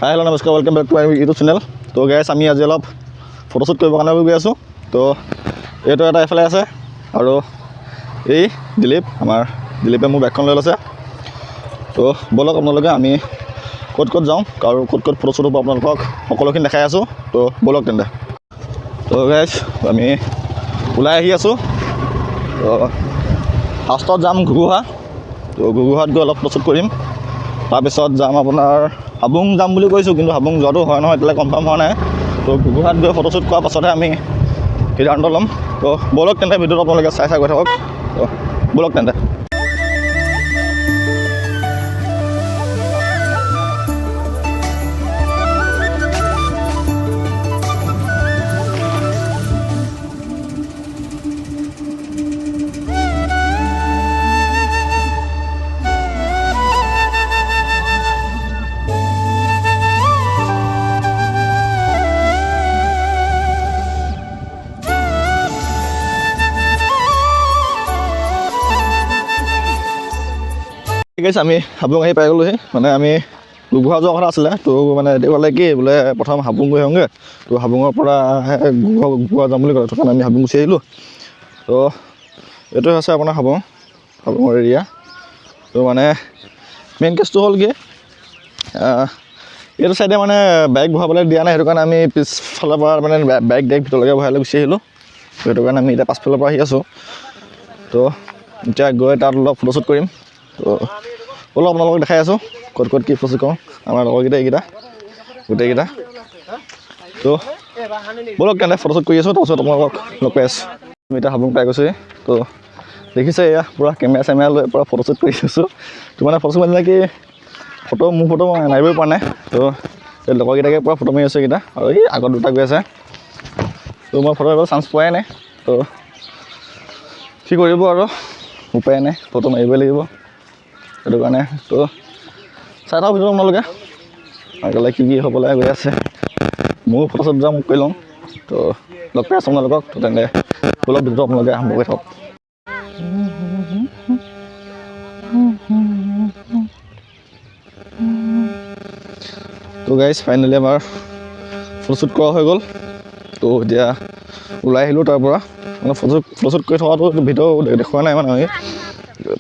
হাই hello' নমস্কাৰ welcome back to my YouTube channel. তো guys আমি আজি অলপ ফটোশ্বুট কৰিবৰ কাৰণে গৈ আছোঁ। তো এইটো এটা এফালে আছে আৰু এই আমাৰ দিলীপে মোৰ বাইকখন লৈ লৈছে। তো ব'লক আপোনালোকে আমি ক'ত ক'ত যাওঁ আৰু ক'ত ক'ত ফটোশ্বুট হ'ব আপোনালোকক সকলোখিনি দেখাই আছোঁ। তো ব'লক তেন্তে। তো গাইছ আমি ওলাই আহি আছোঁ। তো ফাৰ্ষ্টত যাম ঘুগুহা। তো ঘুগুহাত গৈ অলপ ফটোশ্বুট কৰিম। তাৰপিছত যাম আপোনাৰ হাবুং যাম বুলি কৈছোঁ, কিন্তু হাবুং যোৱাটো হয় নহয় এতিয়ালৈ কনফাৰ্ম হোৱা নাই। তো ঘুগুহাত গৈ ফটোশ্বুট কৰাৰ পাছতহে আমি সিদ্ধান্ত ল'ম। তো ব'লক তেন্তে ভিডিঅ'টো আপোনালোকে চাই গৈ থাকক। তো ব'লক তেন্তে। ঠিক আছে, আমি হাবুং আহি পাই গ'লোহি। মানে আমি ঘুগুহা যোৱাৰ কথা আছিলে। তো মানে এতিয়া ক'লে কি বোলে প্ৰথম হাবুং গৈ আহোঁগৈ। তো হাবুঙৰ পৰা ঘুগুহা যাম বুলি ক'লে, সেইটো কাৰণে আমি হাবুং গুচি আহিলোঁ। তো এইটো হৈছে আপোনাৰ হাবুঙৰ এৰিয়া। তো মানে মেইন কেছটো হ'ল কি এইটো চাইডে মানে বাইক বহাবলৈ দিয়া নাই, সেইটো কাৰণে আমি পিছফালৰ পৰা মানে বাইক ডাইৰেক্ট ভিতৰলৈকে বহাই লৈ গুচি আহিলোঁ। সেইটো কাৰণে আমি এতিয়া পাছফালৰ পৰা আহি আছোঁ। তো এতিয়া গৈ তাত অলপ ফটোশ্বুট কৰিম। তো অলপ আপোনালোকক দেখাই আছোঁ ক'ত ক'ত কি ফটোশ্বুট কৰোঁ। আমাৰ লগৰকেইটা গোটেইকেইটা। তো ব'লক তেন্তে ফটোশ্বুট কৰি আছোঁ, তাৰপিছত আপোনালোকক লগ পাই আছোঁ। আমি এতিয়া হাবুং পাই গৈছোঁ। তো দেখিছে এয়া পূৰা কেমেৰা চেমেৰা লৈ পূৰা ফটোশ্বুট কৰি আছোঁ। তো মানে ফটোশ্বুট মানে কি মোৰ ফটো মাৰিবই পৰা নাই। তো এই লগৰকেইটাকে পূৰা ফটো মাৰি আছোঁ এইকেইটা, আৰু এই আগত দুটা গৈ আছে। তো মই ফটো মাৰিবলৈ চান্স পোৱাই নাই। তো কি কৰিব আৰু উপায় নাই, ফটো মাৰিবই লাগিব। সেইটো কাৰণে তো চাই থাকক ভিডিঅ'টো আপোনালোকে আগলৈ কি কি হ'বলৈ গৈ আছে। ময়ো ফটোশ্বুট যাম কৰি লওঁ। তো লগ পাই আছোঁ আপোনালোকক। তো তেন্তে অলপ ভিডিঅ'টো আপোনালোকে আৰম্ভ কৰি থাকক। তো গাইজ ফাইনেলি আমাৰ ফটোশ্বুট কৰা হৈ গ'ল। তো এতিয়া ওলাই আহিলোঁ তাৰ পৰা। মানে ফটোশ্বুট কৰি থকাটো ভিডিঅ' দেখুওৱা নাই মানে আমি,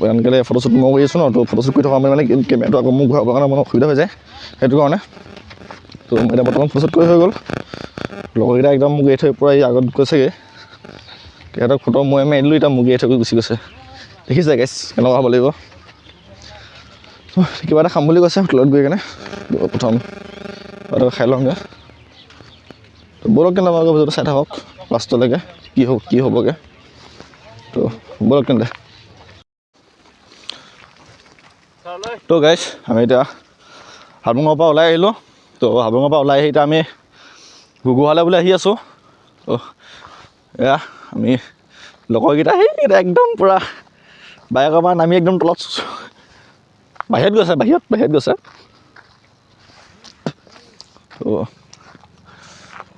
এনেকৈ ফটোশ্বুট মই কৰি আছোঁ ন। তো ফটোশ্বুট কৰি থকা মানে কেমেৰাটো আকৌ মোক ঘূৰাবৰ কাৰণে মানে অসুবিধা হৈ যায়, সেইটো কাৰণে। তো এতিয়া বৰ্তমান ফটোশ্বুট কৰি হৈ গ'ল। লগৰকেইটা একদম মোক এৰি থৈ পূৰা এই আগত গৈছেগৈ। তেহেঁতক ফটো মই মাৰি দিলোঁ, এতিয়া মোক এৰি থৈ গুচি গৈছে। দেখিছে গাইজ কেনেকুৱা হ'ব লাগিব। কিবা এটা খাম বুলি কৈছে হোটেলত গৈ কেনে। প্ৰথম কিবা খাই লওঁগৈ। তো ব'লক তেন্তে আপোনালোকে ভিডিঅ'টো চাই থাকক লাষ্টলৈকে কি হ'বগৈ। তো ব'লক তেন্তে। তো গাইজ আমি এতিয়া হাবুঙৰ পৰা ওলাই আহিলোঁ। তো হাবুঙৰ পৰা ওলাই আহি এতিয়া আমি ঘুগুহালৈ বুলি আহি আছোঁ। তো এয়া আমি লগৰকেইটা সেইকেইটা একদম পূৰা বাইকৰ পৰা নামি একদম তলত বাহিৰত গৈছে। তো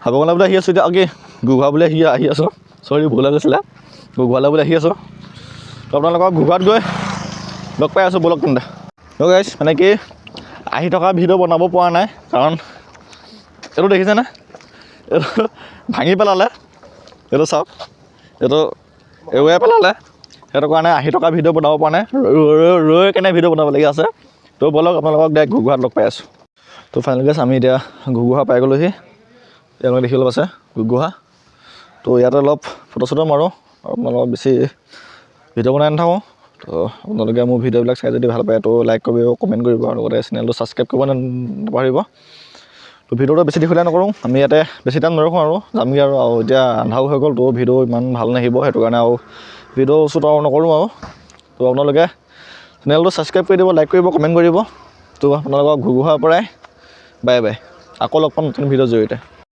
হাবুঙলৈ বুলি আহি আছোঁ এতিয়া। কি ঘুগুহা বুলি আহি আছোঁ, চৰি ভুল হৈ গৈছিলে। ঘুগুহালৈ বুলি আহি আছোঁ। তো আপোনালোকক ঘুগুহাত গৈ লগ পাই আছোঁ, ব'লক তেন্তে। তো গাইজ মানে কি আহি থকা ভিডিঅ' বনাব পৰা নাই, কাৰণ এইটো দেখিছেনে, এইটো ভাঙি পেলালে। এইটো চাওক, এইটো এৰুৱাই পেলালে। সেইটো কাৰণে আহি থকা ভিডিঅ' বনাব পৰা নাই, ৰৈ কেনে ভিডিঅ' বনাবলগীয়া আছে। তো ব'লক আপোনালোকক ডাইৰেক্ট ঘুগুহাত লগ পাই আছোঁ। তো ফাইনেলি গাইজ আমি এতিয়া ঘুগুহা পাই গ'লোহি। তেওঁলোকে দেখি অলপ আছে ঘুগুহা। তো ইয়াতে অলপ ফটো চটো মাৰোঁ আৰু আপোনালোকক বেছি ভিডিঅ' বনাই নাথাকোঁ। তো আপোনালোকে মোৰ ভিডিঅ'বিলাক চাই যদি ভাল পায় তো লাইক কৰিব, কমেণ্ট কৰিব, আৰু লগতে চেনেলটো ছাবস্ক্ৰাইব কৰিব নাপাহৰিব। তো ভিডিঅ'টো বেছি দীঘলীয়া নকৰোঁ, আমি ইয়াতে বেছি টাইম নৰখোঁ আৰু যামগৈ আৰু এতিয়া আন্ধাৰো হৈ গ'ল। তো ভিডিঅ' ইমান ভাল নাহিব, সেইটো কাৰণে আৰু ভিডিঅ' শ্বুট আৰু নকৰোঁ আৰু। তো আপোনালোকে চেনেলটো ছাবস্ক্ৰাইব কৰি দিব, লাইক কৰিব, কমেণ্ট কৰিব। তো আপোনালোকক ঘুগুহাৰ পৰাই বাই বাই, আকৌ লগ পাম নতুন ভিডিঅ'ৰ জৰিয়তে।